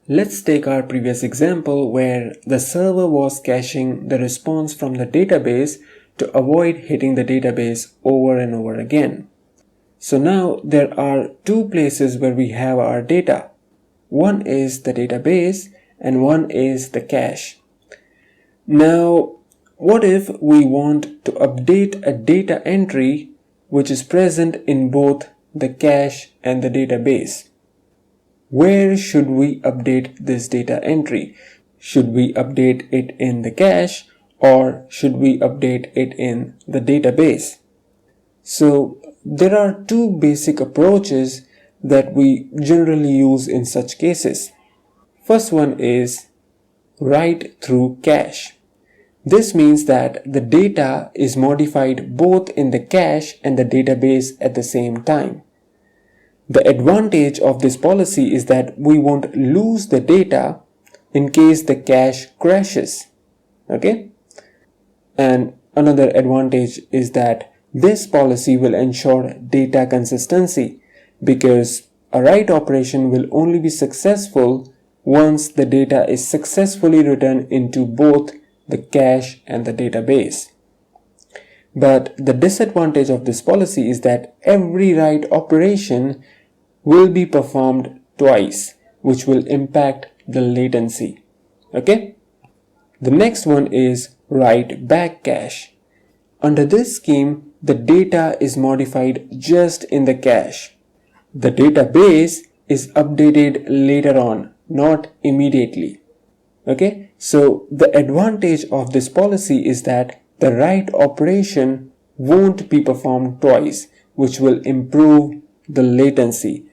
Let's take our previous example where the server was caching the response from the database to avoid hitting the database over and over again. So now there are two places where we have our data. One is the database and one is the cache. Now, what if we want to update a data entry which is present in both the cache and the database? Where should we update this data entry? Should we update it in the cache or should we update it in the database? So there are two basic approaches that we generally use in such cases. First one is write through cache. This means that the data is modified both in the cache and the database at the same time. The advantage of this policy is that we won't lose the data in case the cache crashes. Okay? And another advantage is that this policy will ensure data consistency because a write operation will only be successful once the data is successfully written into both the cache and the database. But the disadvantage of this policy is that every write operation will be performed twice, which will impact the latency. Okay? The next one is write back cache. Under this scheme, the data is modified just in the cache. The database is updated later on, not immediately. Okay? So the advantage of this policy is that the write operation won't be performed twice, which will improve the latency.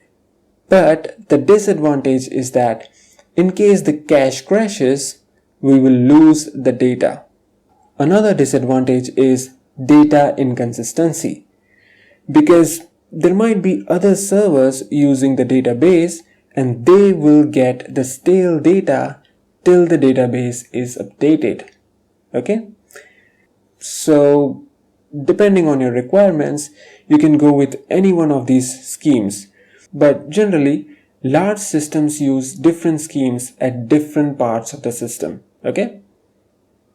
But the disadvantage is that in case the cache crashes, we will lose the data. Another disadvantage is data inconsistency, because there might be other servers using the database and they will get the stale data till the database is updated. Okay? So depending on your requirements, you can go with any one of these schemes. But generally, large systems use different schemes at different parts of the system. Okay?